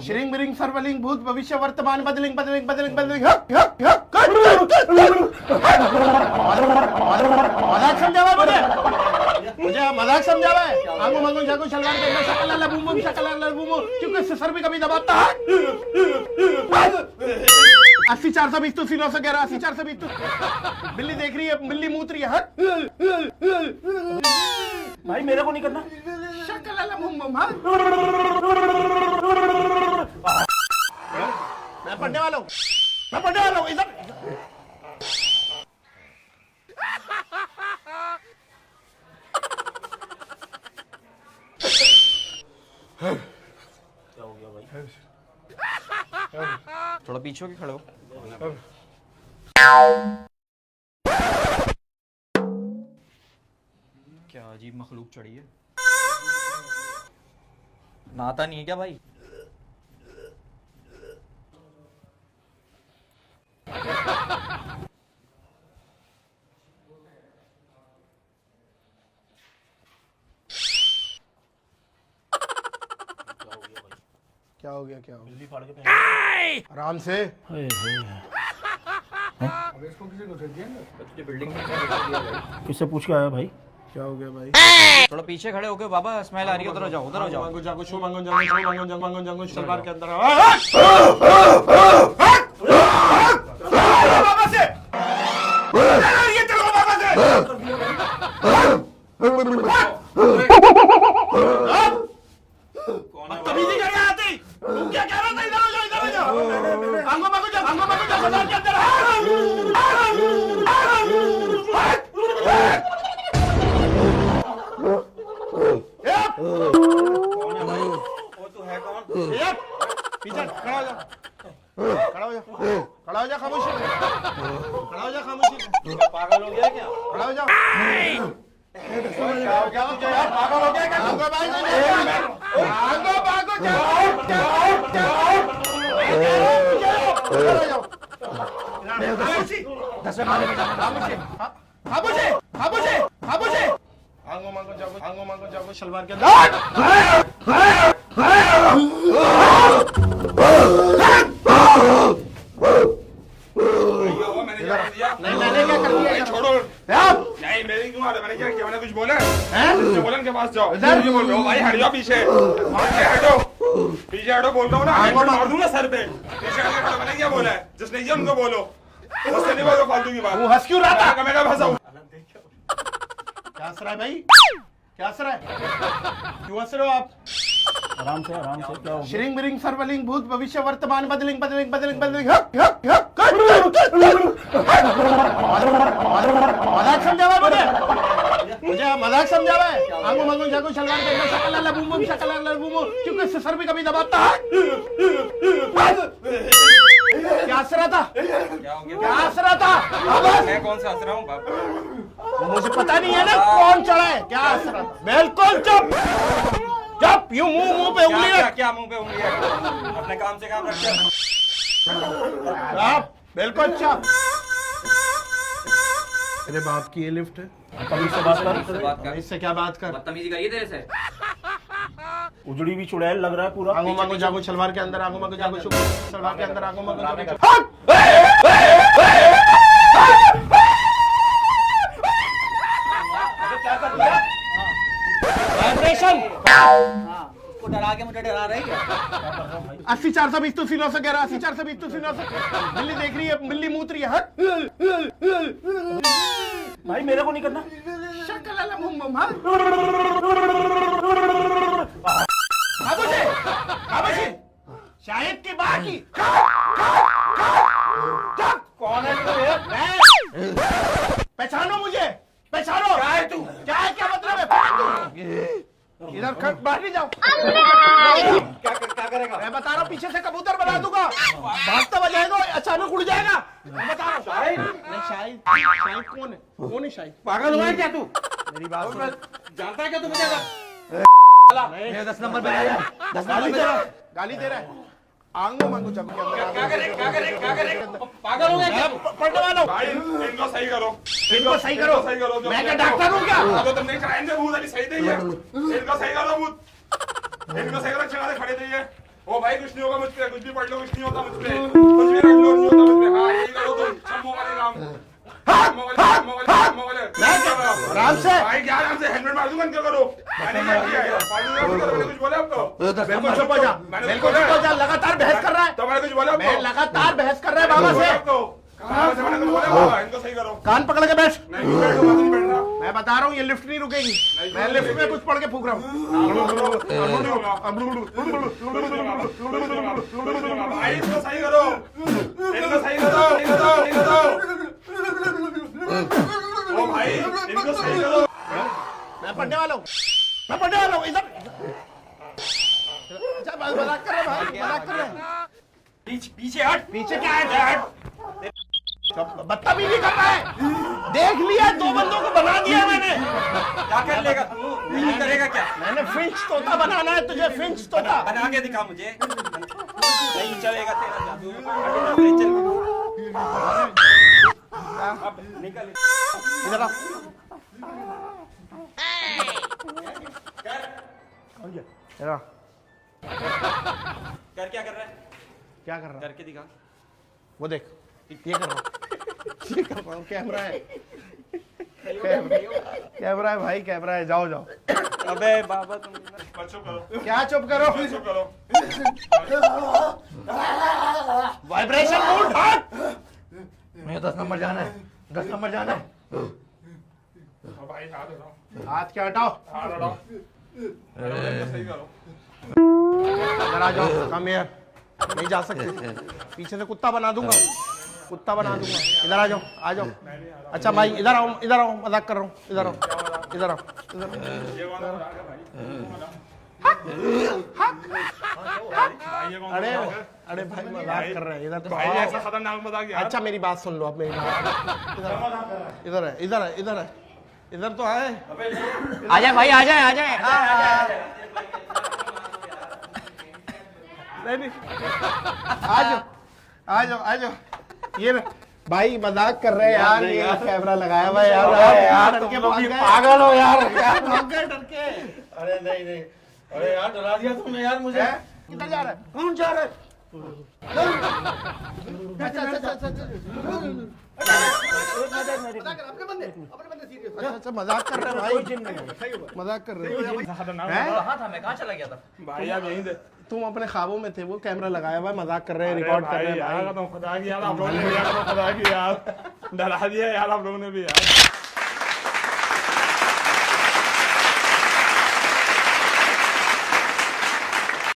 श्रिंग बिरिंग सर्वलिंग भूत भविष्य वर्तमान बदलिंग बदलिंग बदलिंग बदलिंग मजाक समझा हुआ मुझे मजाक समझा हुआ है। आंगू मांगू जागू शलवार के शकल बूम बूम शकल बूम क्योंकि इससे सर भी कभी दबाता है। 80-420 तो 911 80-420 तो बिल्ली देख रही है, बिल्ली मूत रही है। भाई मेरे को नहीं करना। शकल बूम बूम मैं पढ़ने वाला हूँ, मैं पढ़ने वाला हूँ इधर। क्या हो गया भाई? थोड़ा पीछे होके खड़े हो। क्या अजीब मखलूक चढ़ी है। नहाता नहीं है क्या भाई? क्या हो गया, क्या हो गया? बिल्ली फाड़ के पहन। आराम से। अब इसको किसी को दिया ना? तुझे बिल्डिंग में क्या दिया भाई? किससे पूछ के आया भाई? क्या हो गया भाई? थोड़ा पीछे खड़े होके बाबा, स्मेल आ रही है। उधर जाओ, उधर जाओ। मांगो जागो शो मांगो जागो शो मांगो जागो मांगो जागो शलवार के अंदर बाबा से ये चलो बाबा से। तमीज़ी करके आती तुम क्या कह रहा था? इधर हो जाओ आंगो मांगो जागो शलवार के अंदर। कौन है भाई? वो तो है कौन? पीछे खड़ा हो जा, खड़ा हो जा, खड़ा हो जा, खामोशी खड़ा हो जा, खामोशी। पागल हो गया क्या? खड़ा हो जा। क्या हो गया यार? पागल हो गया क्या? आंगो भाई आंगो भागो जाओ। आंगो मांगो जागो शलवार के अंदर। नहीं मैंने क्या कर दिया? छोड़ो नहीं, मेरी क्यों हाल है? मैंने क्या किया? मैंने कुछ बोला है? बोलन के पास जाओ। मुझे बोल रहे हो भाई, हट जाओ पीछे, हटो पीछे हटो बोल रहा हूँ ना, मार दूंगा सर पे। पीछे हटो, खड़ो। मैंने क्या बोला है? जिसने किया उनको बोलो, मुझसे नहीं बोलो फालतू की बात। वो हंस क्यों रहा था? मैं क्या फंसा हूँ? क्या हंस रहा है भाई? क्या हंस रहा है? क्यों हंस रहे हो आप? आराम से क्या हो गया? श्रिंग बिरिंग सर्वलिंग भूत भविष्य वर्तमान बदलिंग बदलिंग बदलिंग बदलिंग मजाक समझा हुआ मुझे मजाक समझा हुआ है। आंगू मांगू जागू शलवार के अंदर शकल बूम बूम शकल बूम क्योंकि इससे सर भी कभी दबाता है। क्या हंस रहा था? क्या हो गया? क्या हंस रहा था? मैं कौन सा हंस रहा हूँ बाप? मुझे पता नहीं है ना कौन चढ़ा है। क्या हंस रहा था? बिल्कुल चुप चुप। यूं मुंह पे उंगली क्या रख। क्या मुंह पे उंगली है? अपने काम से काम रखते हैं। आप बिल्कुल चुप। तेरे बाप की ये लिफ्ट है। तमीज से बात कर। इससे बात कर। इससे क्या बात कर? बदतमीजी करिए तेरे से। उजड़ी भी चुड़ैल लग रहा है पूरा। आंगो मांगो जागो शलवार के अंदर आंगो मांगो जागो शलवार के अंदर आंगो मांगो जागो। क्या कर दिया? वाइब्रेशन। उसको डरा के मुझे डरा रही है। 80-420 तो 911 80-420 तो 911 बिल्ली देख रही है, बिल्ली मूत रही है। भाई मेरे को नहीं करना। शकल बूम बूम खामोशी शायद की बाकी। कौन है तू? पहचानो मुझे, पहचानो। क्या है तू? क्या है? क्या मतलब है? इधर बाहर नहीं जाओ। क्या करेगा? मैं बता रहा हूँ पीछे से कबूतर बना दूंगा, भागता बजाएगा अचानक उड़ जाएगा। मैं बता रहा हूँ। शाहिद नहीं, शाहिद शाहिद कौन है? कौन है शाहिद? पागल हुआ है क्या तू? मेरी बात सुन। जानता है क्या तू मुझे? नहीं 10 नंबर पे आया। 10 गाली दे रहा है, गाली दे रहा है। आंगो मांगो जब के अंदर क्या करे? पागल हो गया क्या? पढ़ने वाला हूँ। भाई इनको सही करो, इनको सही करो। सही करो। मैं क्या डॉक्टर हूँ क्या? तो तुमने कराएंगे भूत अभी सही नहीं है। इनको सही करो भूत, इनको सही करो, चढ़ा खड़े थे ये। ओ भाई कुछ नहीं होगा मुझ पे, कुछ भी पढ़ लो कुछ नहीं होता मुझ पे, कुछ भी रख लो नहीं होता मुझ पे। हाँ यही करो तुम, शम्मो वाले काम, शम्मो वाले, शम्मो वाले, शम्मो वाले। आराम से भाई क्या आराम से, हेलमेट मार दूंगा इनका करो। मैंने क्या किया है? मैंने कुछ बोला आपको? बिल्कुल चुप हो जा, बिल्कुल चुप हो जा। लगातार बहस कर रहा है, तो मैंने कुछ बोला मैं आपको? लगातार बहस कर रहा है बाबा से। कहाँ से मैंने कुछ बोला बाबा, इनको सही करो। कान पकड़ के बैठ, नहीं बैठूंगा, नहीं बैठना। मैं बता रहा हूँ ये लिफ्ट नहीं रुकेगी। मैं लिफ्ट में कुछ पढ़ के फूक रहा हूँ। भाई इसको सही करो, इनको सही करो, सही करो। ओ भाई इनको सही करो। मैं पढ़ने वाला हूँ, मैं पढ़ने वाला हूँ। इधर अच्छा मजाक कर रहे हैं भाई, मजाक कर रहे हैं। पीछे हट। पीछे क्या है? बदतमीजी कर रहा है। देख लिया, दो बंदों को बना दिया मैंने। क्या कर लेगा तू? नहीं करेगा क्या? मैंने फिंच तोता बनाना है तुझे, फिंच तोता। बना के दिखा मुझे। नहीं चलेगा तेरा जादू। चल अब निकल इधर आ। इधर आ। कर क्या कर रहा है? क्या कर रहा है? करके दिखा। वो देख, ये कर रहा हूँ, ये कर रहा हूँ। कैमरा है, कैमरा है भाई, कैमरा है। जाओ जाओ। अबे बाबा तुम चुप करो, क्या चुप करो? चुप करो। वाइब्रेशन मोड हट। मुझे 10 नंबर जाना है, 10 नंबर जाना है। भाई हाथ हटाओ, हाथ क्या हटाओ? हाथ हटाओ। इनको सही करो। इधर आ जाओ, कम हियर। नहीं जा सकते, पीछे से कुत्ता बना दूंगा, कुत्ता बना दूंगा। इधर आ जाओ, आ जाओ। अच्छा भाई इधर आओ, इधर आओ, मजाक कर रहा हूँ। इधर आओ, इधर आओ, इधर। ये कौन बना रहा है भाई? अरे अरे भाई मजाक कर रहे हैं। इधर तो भाई आओ। ऐसा खतरनाक मजाक यार। अच्छा मेरी बात सुन लो, अब मेरी बात। इधर है, इधर है, इधर है, इधर तो आए। आ जाए भाई, आ जाए, आ जाए। नहीं नहीं, आ जाओ, आ जाओ, आ जाओ। ये भाई मजाक कर रहे हैं यार, ये कैमरा लगाया हुआ है यार। यार तुम लोग भी पागल हो यार, भाग गए डर के। अरे नहीं नहीं, अरे यार डरा दिया तुमने यार मुझे। किधर जा रहा है? कौन जा रहा है? अच्छा अच्छा अच्छा अच्छा अच्छा, मजाक कर रहे हैं भाई, मजाक कर रहे हैं। कहाँ था मैं? कहाँ चला गया था? भाई आप यहीं थे। तुम अपने ख्वाबों में थे, वो कैमरा लगाया हुआ है, मजाक कर रहे हैं, रिकॉर्ड कर रहे हैं यार भाई। तो खुदा की यार, आप लोगों ने भी यार, खुदा की यार डरा दिया यार आप लोगों ने भी यार।